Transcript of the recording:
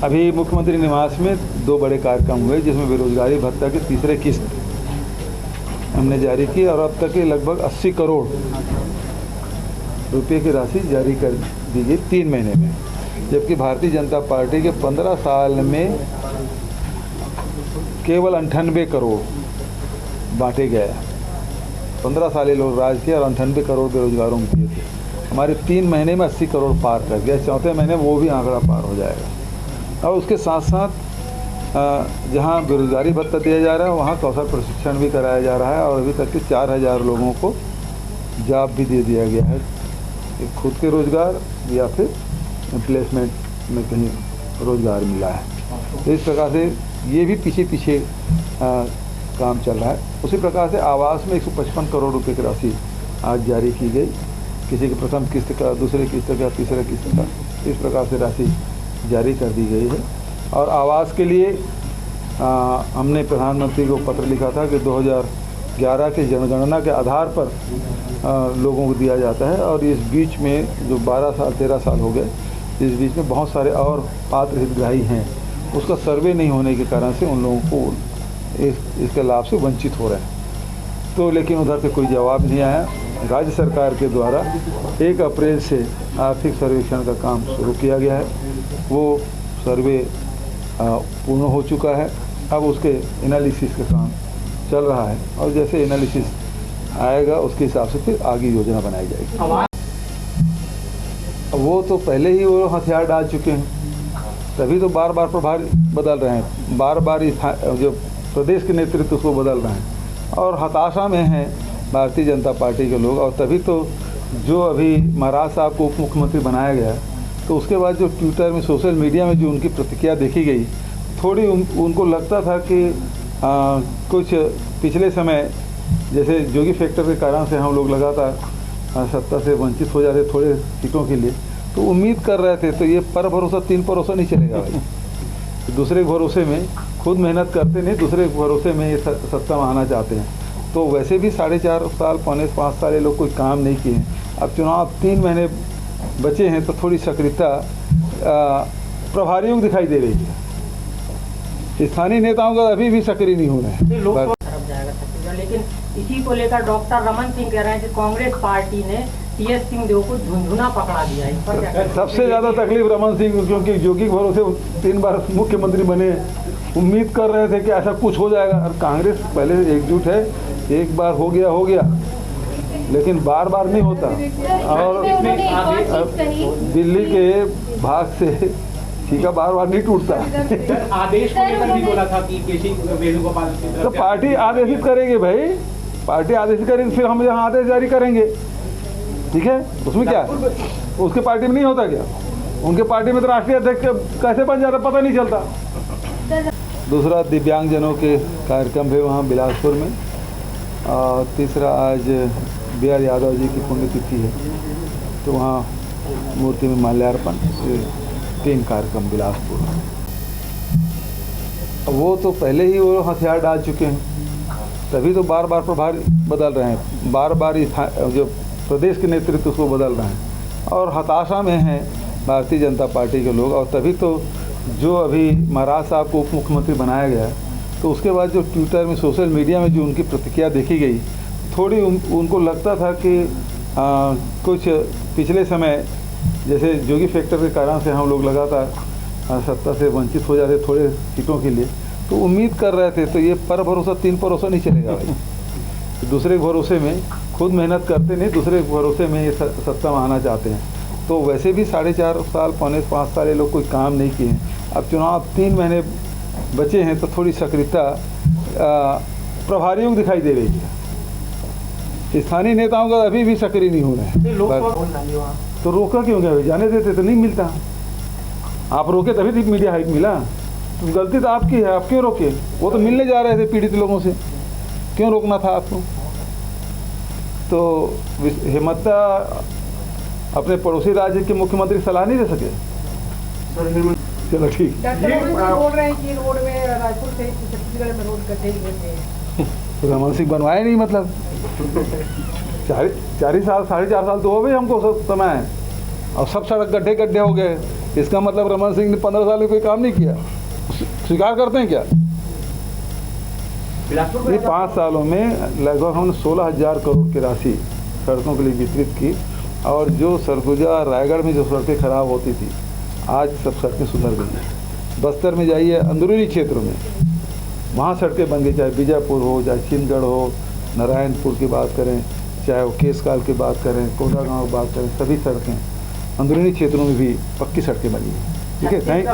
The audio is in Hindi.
अभी मुख्यमंत्री निवास में 2 बड़े कार्यक्रम हुए जिसमें बेरोजगारी भत्ता की तीसरे किस्त हमने जारी की और अब तक के लगभग 80 करोड़ रुपए की राशि जारी कर दी गई 3 महीने में, जबकि भारतीय जनता पार्टी के 15 साल में केवल 98 करोड़ बांटे गए। 15 साल ये लोग राज किया और 98 करोड़ बेरोजगारों को दिए थे। हमारे 3 महीने में 80 करोड़ पार कर गया, चौथे महीने में वो भी आंकड़ा पार हो जाएगा। और उसके साथ साथ जहां बेरोजगारी भत्ता दिया जा रहा है वहां कौशल प्रशिक्षण भी कराया जा रहा है और अभी तक के 4000 लोगों को जॉब भी दे दिया गया है, खुद के रोजगार या फिर प्लेसमेंट में कहीं रोजगार मिला है। इस प्रकार से ये भी पीछे काम चल रहा है। उसी प्रकार से आवास में 155 करोड़ रुपए की राशि आज जारी की गई, किसी की प्रथम किस्त का, दूसरे किस्त का, तीसरे किस्त का, इस प्रकार से राशि जारी कर दी गई है। और आवास के लिए हमने प्रधानमंत्री को पत्र लिखा था कि 2011 के जनगणना के आधार पर लोगों को दिया जाता है और इस बीच में जो 12 साल 13 साल हो गए, इस बीच में बहुत सारे और पात्र हितग्राही हैं, उसका सर्वे नहीं होने के कारण से उन लोगों को इसके लाभ से वंचित हो रहे हैं। तो लेकिन उधर से कोई जवाब नहीं आया। राज्य सरकार के द्वारा 1 अप्रैल से आर्थिक सर्वेक्षण का काम शुरू किया गया है, वो सर्वे पूर्ण हो चुका है। अब उसके एनालिसिस का काम चल रहा है और जैसे एनालिसिस आएगा उसके हिसाब से फिर आगे योजना बनाई जाएगी। वो तो पहले ही वो हथियार डाल चुके हैं, तभी तो बार बार प्रभार बदल रहे हैं, बार बार जो प्रदेश के नेतृत्व उसको बदल रहे हैं और हताशा में हैं भारतीय जनता पार्टी के लोग। और तभी तो जो अभी महाराज साहब को उप मुख्यमंत्री बनाया गया, तो उसके बाद जो ट्विटर में, सोशल मीडिया में जो उनकी प्रतिक्रिया देखी गई, थोड़ी उनको लगता था कि कुछ पिछले समय जैसे जोगी फैक्टर के कारण से हम लोग लगातार सत्ता से वंचित हो जाते थोड़े सीटों के लिए, तो उम्मीद कर रहे थे। तो ये पर भरोसा 3 भरोसा नहीं चलेगा भाई। दूसरे भरोसे में खुद मेहनत करते नहीं, दूसरे भरोसे में ये सत्ता में आना चाहते हैं। तो वैसे भी 4.5 साल, 5 साल ये लोग कोई काम नहीं किए हैं। अब चुनाव 3 महीने बचे हैं तो थोड़ी सक्रियता प्रभारियों को दिखाई दे रही है। स्थानीय नेताओं का अभी भी सक्रिय नहीं हो रहे हैं। लेकिन इसी को लेकर डॉक्टर रमन सिंह कह रहे हैं कि कांग्रेस पार्टी ने टीएस सिंहदेव को झुंझुना पकड़ा दिया। इस पर सबसे ज्यादा तकलीफ रमन सिंह, क्योंकि जोगी के भरोसे 3 बार मुख्यमंत्री बने, उम्मीद कर रहे थे कि ऐसा कुछ हो जाएगा। और कांग्रेस पहले एकजुट है, एक बार हो गया, लेकिन बार बार नहीं होता। और दिल्ली के भाग से ठीका बार नहीं टूटता। आदेश को लेकर भी बोला था कि केसी वेणुगोपाल तो पार्टी आदेशित करेगी भाई, पार्टी आदेशित करेगी, फिर हम यहाँ आदेश जारी करेंगे, ठीक है। उसमें क्या है, उसके पार्टी में नहीं होता क्या? उनके पार्टी में तो राष्ट्रीय अध्यक्ष कैसे बन जाता पता नहीं चलता। दूसरा दिव्यांगजनों के कार्यक्रम है वहाँ बिलासपुर में, और तीसरा आज BR यादव जी की पुण्यतिथि है, तो वहाँ मूर्ति में माल्यार्पण, 3 कार्यक्रम बिलासपुर में। वो तो पहले ही वो हथियार डाल चुके हैं, तभी तो बार बार प्रभार बदल रहे हैं, बार बार जो प्रदेश के नेतृत्व उसको बदल रहे हैं और हताशा में हैं भारतीय जनता पार्टी के लोग। और तभी तो जो अभी महाराज साहब को उप मुख्यमंत्री बनाया गया, तो उसके बाद जो ट्विटर में, सोशल मीडिया में जो उनकी प्रतिक्रिया देखी गई, थोड़ी उनको लगता था कि कुछ पिछले समय जैसे जोगी फैक्टर के कारण से हम लोग लगातार सत्ता से वंचित हो जाते थोड़े सीटों के लिए, तो उम्मीद कर रहे थे। तो ये पर भरोसा 3 भरोसा नहीं चलेगा भाई। दूसरे भरोसे में खुद मेहनत करते नहीं, दूसरे भरोसे में ये सत्ता में आना चाहते हैं। तो वैसे भी 4.5 साल, 5 साल ये लोग कोई काम नहीं किए हैं। अब चुनाव 3 महीने बचे हैं तो थोड़ी सक्रियता प्रभारियों को दिखाई दे रही है। स्थानीय नेताओं का अभी भी सक्रिय नहीं हो रहे हैं। तो रोका क्यों गया? जाने देते तो नहीं मिलता। आप रोके तभी तो मीडिया हाइप मिला। तो गलती तो आपकी है, आप क्यों रोके? वो तो मिलने जा रहे थे पीड़ित लोगों से, क्यों रोकना था आपको? तो हेमंता अपने पड़ोसी राज्य के मुख्यमंत्री सलाह नहीं दे सके? चलो ठीक। बोल रहे हैं कि रोड में रायपुर से छत्तीसगढ़ में रोड गड्ढे ही रमन सिंह बनवाए नहीं, मतलब 4 साल 4.5 साल तो हो गए हमको सब समय, और सब सड़क गड्ढे हो गए। इसका मतलब रमन सिंह ने 15 साल में कोई काम नहीं किया, स्वीकार करते हैं क्या? बिलासपुर ये 5 सालों में लगभग हमने 16,000 करोड़ की राशि सड़कों के लिए वितरित की, और जो सरगुजा रायगढ़ में जो सड़कें खराब होती थी आज सब सड़कें सुधर गई हैं। बस्तर में जाइए, अंदरूनी क्षेत्रों में वहाँ सड़कें बन गई, चाहे बीजापुर हो, चाहे चिनगढ़ हो, नारायणपुर की बात करें, चाहे वो केसकाल की बात करें, कोंडागांव की बात करें, सभी सड़कें अंदरूनी क्षेत्रों में भी पक्की सड़कें बनी हैं। ठीक है, थैंक